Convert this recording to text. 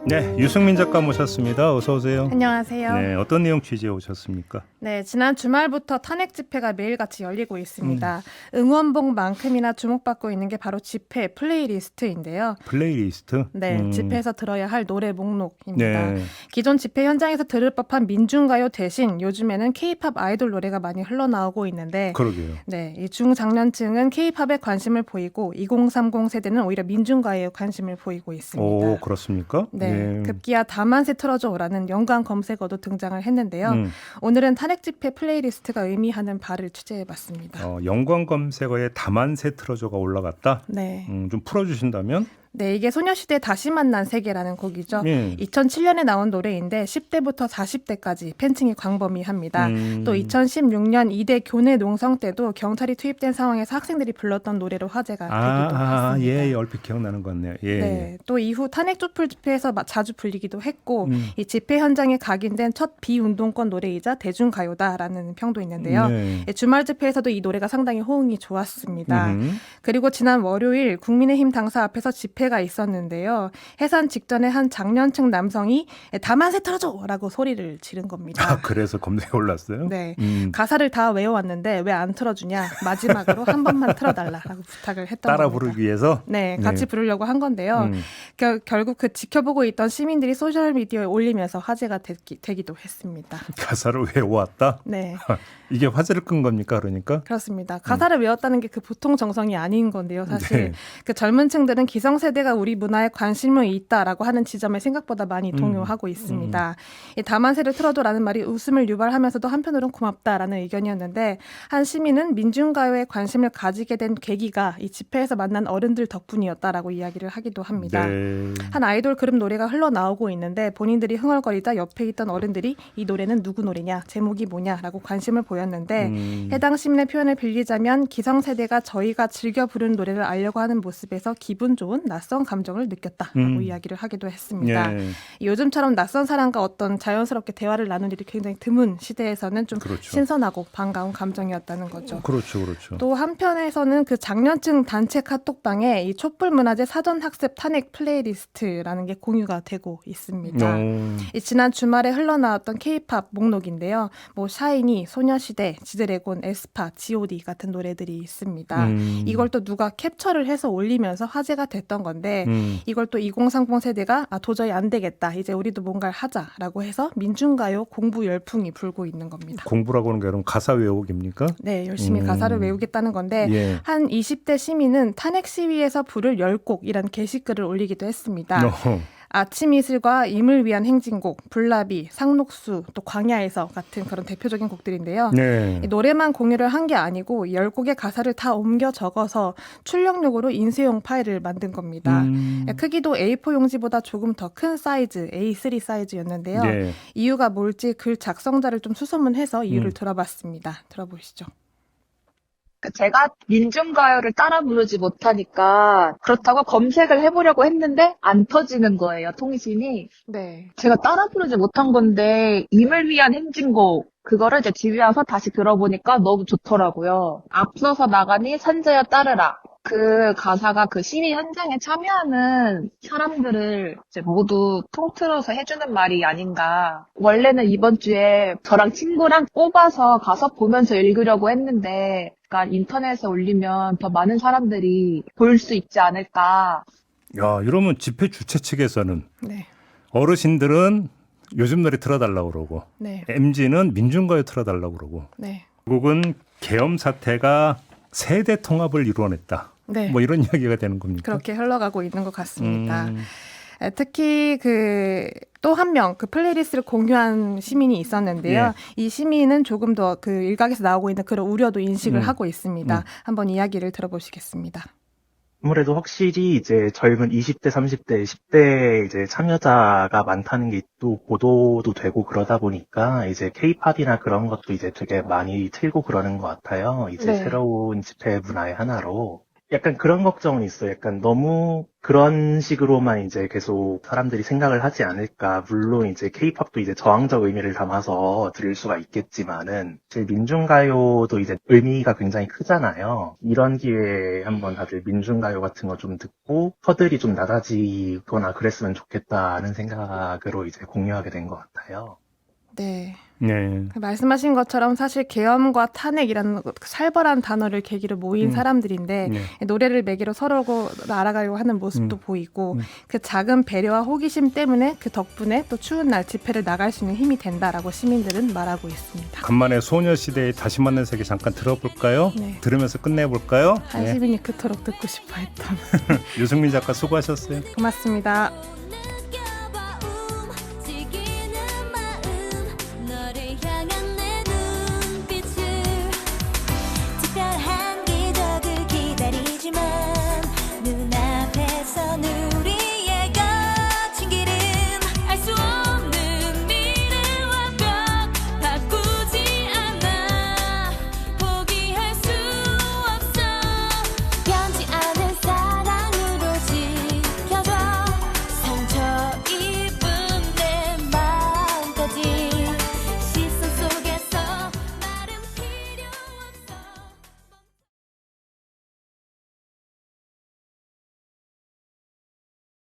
네, 유승민 작가 모셨습니다. 어서 오세요. 안녕하세요. 네, 어떤 내용 취재해 오셨습니까? 네, 지난 주말부터 탄핵 집회가 매일같이 열리고 있습니다. 응원봉만큼이나 주목받고 있는 게 바로 집회 플레이리스트인데요. 플레이리스트? 네, 집회에서 들어야 할 노래 목록입니다. 네. 기존 집회 현장에서 들을 법한 민중가요 대신 요즘에는 K-팝 아이돌 노래가 많이 흘러나오고 있는데 그러게요. 네, 이 중장년층은 K-팝에 관심을 보이고 2030 세대는 오히려 민중가요에 관심을 보이고 있습니다. 오, 그렇습니까? 네, 예. 급기야 다만세 틀어줘라는 연관 검색어도 등장을 했는데요. 오늘은 탄핵 집회 플레이리스트가 의미하는 바를 취재해봤습니다. 연관 검색어에 다만세 틀어줘가 올라갔다? 네. 좀 풀어주신다면? 네, 이게 소녀시대 다시 만난 세계라는 곡이죠. 예. 2007년에 나온 노래인데 10대부터 40대까지 팬층이 광범위합니다. 또 2016년 이대 교내 농성 때도 경찰이 투입된 상황에서 학생들이 불렀던 노래로 화제가 되기도 했습니다. 예, 얼핏 기억나는 것 같네요. 예. 네, 또 이후 탄핵 촛불 집회에서 자주 불리기도 했고 이 집회 현장에 각인된 첫 비운동권 노래이자 대중가요다라는 평도 있는데요. 네. 주말 집회에서도 이 노래가 상당히 호응이 좋았습니다. 그리고 지난 월요일 국민의힘 당사 앞에서 집회가 있었는데요. 해산 직전에 한 장년층 남성이 다만세 틀어줘라고 소리를 지른 겁니다. 아, 그래서 검색에 올랐어요? 네, 가사를 다 외워왔는데 왜 안 틀어주냐, 마지막으로 한 번만 틀어달라라고 부탁을 했던 따라 겁니다. 부르기 위해서? 네, 같이 부르려고 한 건데요. 결국 그 지켜보고 있던 시민들이 소셜미디어에 올리면서 화제가 되기도 했습니다. 가사를 외워왔다? 네, 이게 화제를 끈 겁니까, 그러니까? 그렇습니다. 가사를 외웠다는 게 그 보통 정성이 아닌 건데요. 사실 네. 그 젊은 층들은 기성세대가 우리 문화에 관심이 있다라고 하는 지점에 생각보다 많이 동요하고 있습니다. 이 다만세를 틀어도라는 말이 웃음을 유발하면서도 한편으로는 고맙다라는 의견이었는데 한 시민은 민중가요에 관심을 가지게 된 계기가 이 집회에서 만난 어른들 덕분이었다라고 이야기를 하기도 합니다. 네. 한 아이돌 그룹 노래가 흘러나오고 있는데 본인들이 흥얼거리다 옆에 있던 어른들이 이 노래는 누구 노래냐, 제목이 뭐냐라고 관심을 보였는데 해당 시민의 표현을 빌리자면 기성세대가 저희가 즐겨 부르는 노래를 알려고 하는 모습에서 기분 좋은 낯선 감정을 느꼈다라고 이야기를 하기도 했습니다. 예. 요즘처럼 낯선 사람과 어떤 자연스럽게 대화를 나눈 일이 굉장히 드문 시대에서는 좀 그렇죠. 신선하고 반가운 감정이었다는 거죠. 그렇죠, 그렇죠. 또 한편에서는 그 장년층 단체 카톡방에 이 촛불문화제 사전학습 탄핵 플레이리스트라는 게 공유가 되고 있습니다. 이 지난 주말에 흘러나왔던 K-팝 목록인데요. 뭐 샤이니, 소녀시대, 지드래곤, 에스파, G.O.D 같은 노래들이 있습니다. 이걸 또 누가 캡처를 해서 올리면서 화제가 됐던 건데 이걸 또 2030 세대가 도저히 안 되겠다. 이제 우리도 뭔가를 하자라고 해서 민중가요 공부 열풍이 불고 있는 겁니다. 공부라고 하는 게 여러분 가사 외우기입니까? 네, 열심히 가사를 외우겠다는 건데 예. 한 20대 시민은 탄핵 시위에서 부를 10곡이란 게시글을 올리기도 했습니다. 아침 이슬과 임을 위한 행진곡, 불나비, 상록수, 또 광야에서 같은 그런 대표적인 곡들인데요. 네. 이 노래만 공유를 한 게 아니고 10곡의 가사를 다 옮겨 적어서 출력용으로 인쇄용 파일을 만든 겁니다. 크기도 A4 용지보다 조금 더 큰 사이즈, A3 사이즈였는데요. 네. 이유가 뭘지 글 작성자를 좀 수소문해서 이유를 들어봤습니다. 들어보시죠. 제가 민중가요를 따라 부르지 못하니까 그렇다고 검색을 해보려고 했는데 안 터지는 거예요, 통신이. 네. 제가 따라 부르지 못한 건데 임을 위한 행진곡 그거를 이제 집에 와서 다시 들어보니까 너무 좋더라고요. 앞서서 나가니 선제여 따르라. 그 가사가 그 시위 현장에 참여하는 사람들을 이제 모두 통틀어서 해주는 말이 아닌가. 원래는 이번 주에 저랑 친구랑 뽑아서 가서 보면서 읽으려고 했는데 그러니까 인터넷에 올리면 더 많은 사람들이 볼 수 있지 않을까. 야, 이러면 집회 주최 측에서는 네. 어르신들은 요즘 노래 틀어달라고 그러고 네. MZ는 민중가요 틀어달라고 그러고 네. 결국은 계엄 사태가 세대 통합을 이루어냈다. 네. 뭐 이런 이야기가 되는 겁니까? 그렇게 흘러가고 있는 것 같습니다. 특히 그 또 한 명 그 플레이리스트를 공유한 시민이 있었는데요. 예. 이 시민은 조금 더 그 일각에서 나오고 있는 그런 우려도 인식을 하고 있습니다. 한번 이야기를 들어보시겠습니다. 아무래도 확실히 이제 젊은 20대, 30대, 10대 이제 참여자가 많다는 게 또 보도도 되고 그러다 보니까 이제 K-팝이나 그런 것도 이제 되게 많이 틀고 그러는 것 같아요. 이제 네. 새로운 집회 문화의 하나로. 약간 그런 걱정은 있어요. 약간 너무 그런 식으로만 이제 계속 사람들이 생각을 하지 않을까. 물론 이제 케이팝도 이제 저항적 의미를 담아서 들을 수가 있겠지만은, 제 민중가요도 이제 의미가 굉장히 크잖아요. 이런 기회에 한번 다들 민중가요 같은 거 좀 듣고, 허들이 좀 낮아지거나 그랬으면 좋겠다는 생각으로 이제 공유하게 된 것 같아요. 네. 네. 말씀하신 것처럼 사실 계엄과 탄핵이라는 살벌한 단어를 계기로 모인 사람들인데 네. 노래를 매개로 서로를 알아가려고 하는 모습도 보이고 음. 그 작은 배려와 호기심 때문에 그 덕분에 또 추운 날 집회를 나갈 수 있는 힘이 된다라고 시민들은 말하고 있습니다. 간만에 소녀시대의 다시 만난 세계 잠깐 들어볼까요? 네. 들으면서 끝내볼까요? 한 시민이 그토록 듣고 싶어 했던 유승민 작가 수고하셨어요. 고맙습니다.